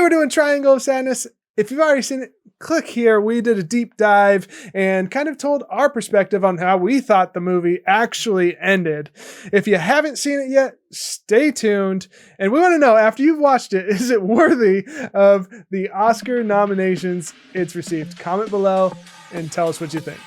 we're doing Triangle of Sadness. If you've already seen it, click here. We did a deep dive and kind of told our perspective on how we thought the movie actually ended. If you haven't seen it yet, stay tuned. And we want to know, after you've watched it, is it worthy of the Oscar nominations it's received? Comment below and tell us what you think.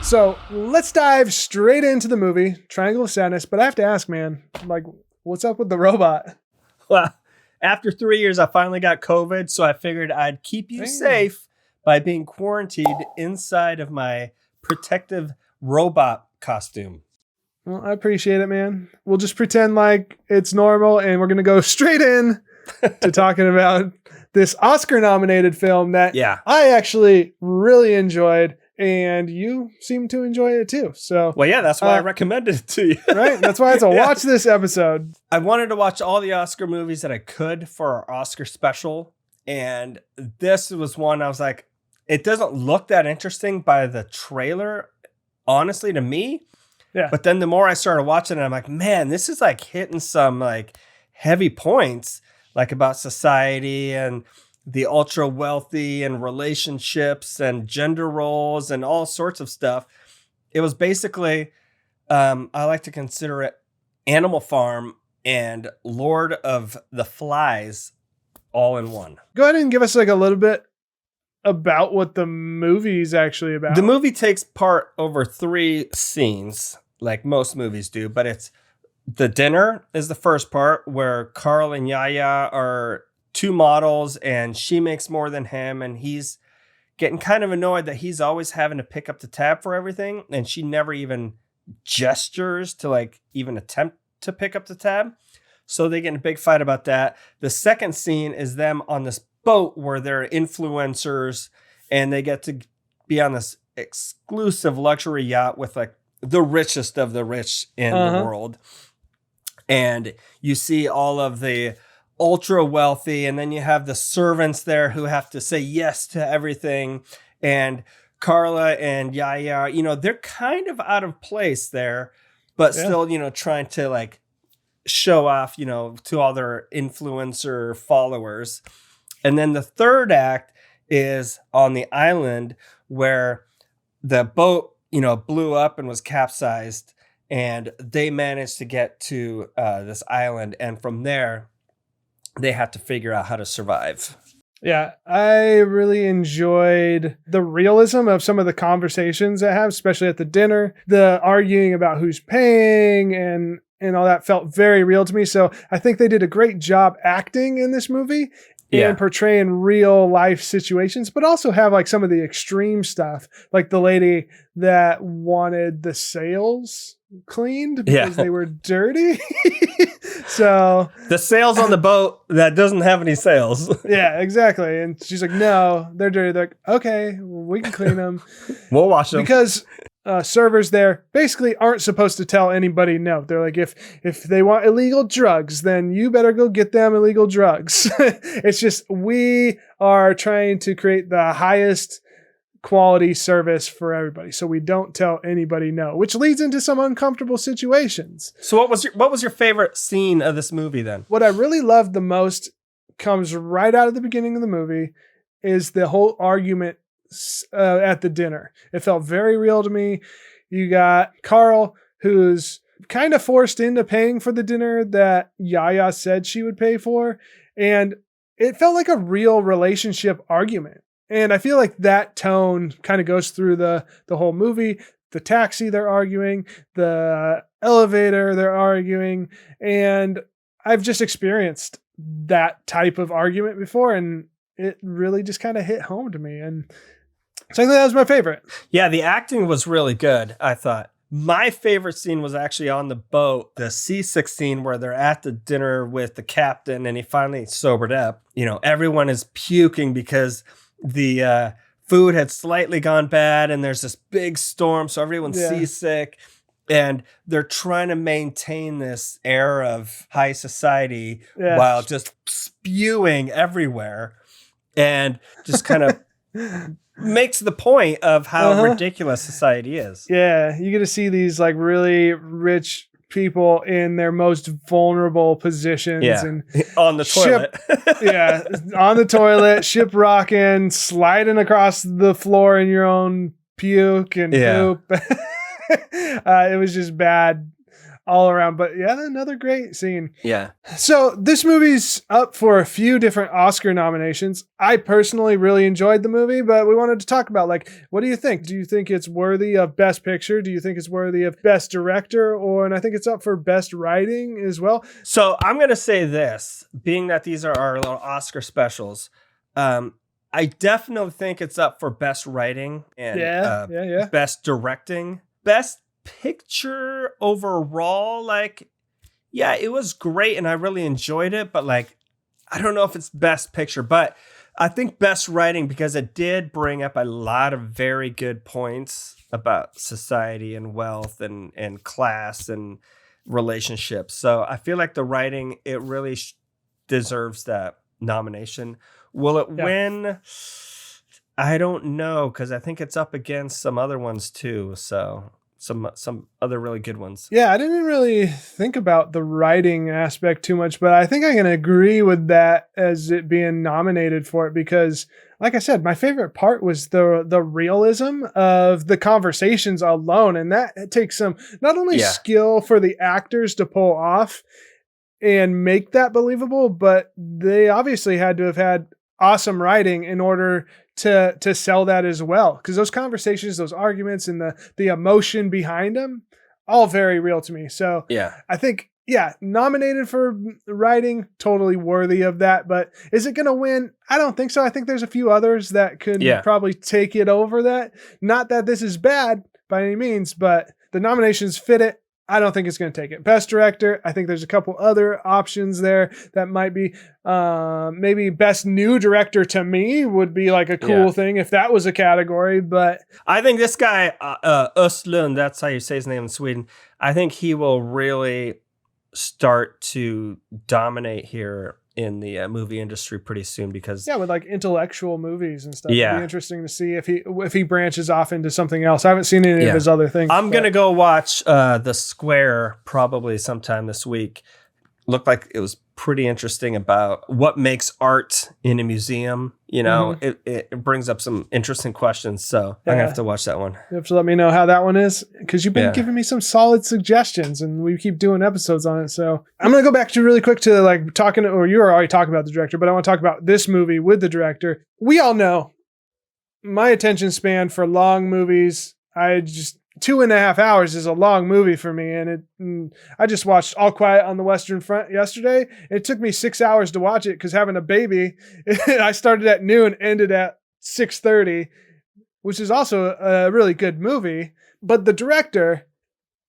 So let's dive straight into the movie, Triangle of Sadness. But I have to ask, man, like, what's up with the robot? Well, after 3 years, I finally got COVID, so I figured I'd keep you safe by being quarantined inside of my protective robot costume. Well, I appreciate it, man. We'll just pretend like it's normal, and we're going to go straight in to talking about this Oscar-nominated film that I actually really enjoyed. And you seem to enjoy it too. So, well, yeah, that's why I recommended it to you. Right? That's why it's a watch this episode. I wanted to watch all the Oscar movies that I could for our Oscar special. And this was one I was like, it doesn't look that interesting by the trailer, honestly, to me. Yeah. But then the more I started watching it, I'm like, man, this is like hitting some like heavy points, like about society and the ultra wealthy and relationships and gender roles and all sorts of stuff. It was basically, I like to consider it Animal Farm and Lord of the Flies all in one. Go ahead and give us like a little bit about what the movie's actually about. The movie takes part over 3 scenes, like most movies do, but it's the dinner is the first part where Carl and Yaya are 2 models and she makes more than him, and he's getting kind of annoyed that he's always having to pick up the tab for everything, and she never even gestures to like even attempt to pick up the tab. So they get in a big fight about that. The second scene is them on this boat where they're influencers and they get to be on this exclusive luxury yacht with like the richest of the rich in the world. And you see all of the ultra wealthy, and then you have the servants there who have to say yes to everything. And Carla and Yaya, you know, they're kind of out of place there, but still, you know, trying to like show off, you know, to all their influencer followers. And then the third act is on the island where the boat, you know, blew up and was capsized, and they managed to get to this island, and from there they had to figure out how to survive. Yeah, I really enjoyed the realism of some of the conversations I have, especially at the dinner. The arguing about who's paying and all that felt very real to me. So I think they did a great job acting in this movie and portraying real life situations, but also have like some of the extreme stuff, like the lady that wanted the sails cleaned because they were dirty. So the sails on the boat that doesn't have any sails. Yeah, exactly. And she's like, no, they're dirty. They're like, okay, we can clean them. We'll wash them. Because servers there basically aren't supposed to tell anybody no. They're like, if they want illegal drugs, then you better go get them illegal drugs. It's just, we are trying to create the highest quality service for everybody, so we don't tell anybody no, which leads into some uncomfortable situations. So what was your favorite scene of this movie then? What I really loved the most comes right out of the beginning of the movie, is the whole argument at the dinner. It felt very real to me. You got Carl, who's kind of forced into paying for the dinner that Yaya said she would pay for, and it felt like a real relationship argument. And I feel like that tone kind of goes through the whole movie. The taxi, they're arguing. The elevator, they're arguing. And I've just experienced that type of argument before, and it really just kind of hit home to me. And so I think that was my favorite. Yeah, the acting was really good, I thought. My favorite scene was actually on the boat, the C6 scene where they're at the dinner with the captain and he finally sobered up. You know, everyone is puking because the food had slightly gone bad and there's this big storm, so everyone's seasick. And they're trying to maintain this air of high society Yeah. while just spewing everywhere, and just kind of makes the point of how ridiculous society is. Yeah, you get to see these like really rich people in their most vulnerable positions and on the toilet. On the toilet, ship rocking, sliding across the floor in your own puke and poop. It was just bad all around, but another great scene. Yeah. So this movie's up for a few different Oscar nominations. I personally really enjoyed the movie, but we wanted to talk about, like, what do you think? Do you think it's worthy of Best Picture? Do you think it's worthy of Best Director? And I think it's up for Best Writing as well. So I'm going to say this, being that these are our little Oscar specials, I definitely think it's up for Best Writing and Best Directing. Best Picture overall, like, it was great and I really enjoyed it, but like, I don't know if it's Best Picture, but I think Best Writing, because it did bring up a lot of very good points about society and wealth and class and relationships. So I feel like the writing, it really deserves that nomination. Will it win? I don't know, because I think it's up against some other ones too. So some other really good ones. Yeah, I didn't really think about the writing aspect too much, but I think I can agree with that as it being nominated for it, because like I said, my favorite part was the realism of the conversations alone. And that takes some, not only skill for the actors to pull off and make that believable, but they obviously had to have had awesome writing in order to sell that as well, because those conversations, those arguments, and the emotion behind them, all very real to me. So I think nominated for writing, totally worthy of that. But is it going to win? I don't think so. I think there's a few others that could probably take it over that. Not that this is bad by any means, but the nominations fit it. I don't think it's going to take it. Best Director, I think there's a couple other options there that might be, maybe Best New Director to me would be like a cool thing if that was a category. But I think this guy, Östlund, that's how you say his name in Sweden, I think he will really start to dominate here in the movie industry pretty soon, because with like intellectual movies and stuff. It'd be interesting to see if he branches off into something else. I haven't seen any of his other things. I'm gonna go watch The Square probably sometime this week. Looked like it was pretty interesting about what makes art in a museum. You know, it brings up some interesting questions. So I'm gonna have to watch that one. You have to let me know how that one is, because you've been giving me some solid suggestions and we keep doing episodes on it. So I'm going to go back to really quick to like talking, or you were already talking about the director, but I want to talk about this movie with the director. We all know my attention span for long movies. 2.5 hours is a long movie for me. And I just watched All Quiet on the Western Front yesterday. It took me 6 hours to watch it because having a baby, I started at noon, ended at 6:30, which is also a really good movie. But the director,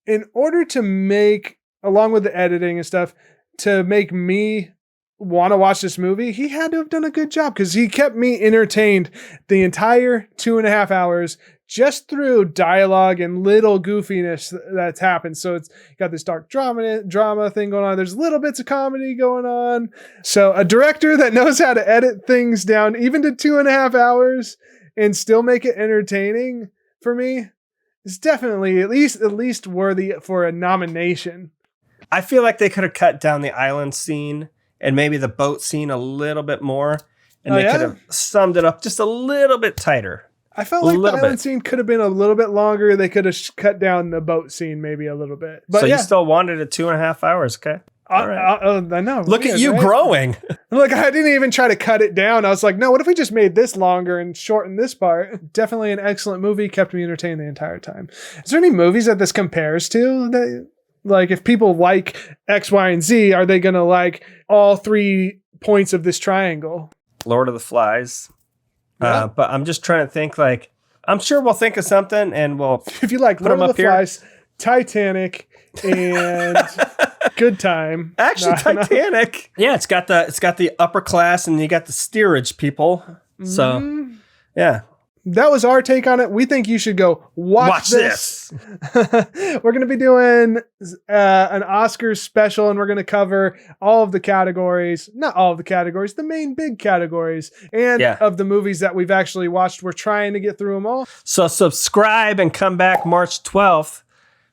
in order to make, along with the editing and stuff, to make me want to watch this movie, he had to have done a good job, because he kept me entertained the entire 2.5 hours just through dialogue and little goofiness that's happened. So it's got this dark drama thing going on. There's little bits of comedy going on. So a director that knows how to edit things down even to 2.5 hours and still make it entertaining, for me, is definitely at least worthy for a nomination. I feel like they could have cut down the island scene and maybe the boat scene a little bit more, and they could have summed it up just a little bit tighter. I felt like the island scene could have been a little bit longer. They could have cut down the boat scene maybe a little bit. But so you still wanted it 2.5 hours, okay? All right. I know. Look at you growing. Look, I didn't even try to cut it down. I was like, no, what if we just made this longer and shorten this part? Definitely an excellent movie. Kept me entertained the entire time. Is there any movies that this compares to? That, like, if people like X, Y, and Z, are they going to like all 3 points of this triangle? Lord of the Flies. Yeah. But I'm just trying to think, like, I'm sure we'll think of something and we'll if you like Lord of the Flies, Titanic, and Good Time. Actually, Titanic. Yeah, it's got the upper class and you got the steerage people. So, yeah. that was our take on it. We think you should go watch this. We're going to be doing an Oscars special, and we're going to cover all of the categories, not all of the categories, the main big categories, and of the movies that we've actually watched. We're trying to get through them all. So subscribe and come back March 12th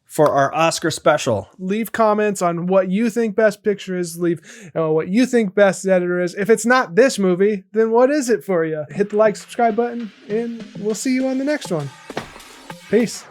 for our Oscar special. Leave comments on what you think Best Picture is. Leave what you think Best Editor is. If it's not this movie, then what is it for you? Hit the like, subscribe button, and we'll see you on the next one. Peace.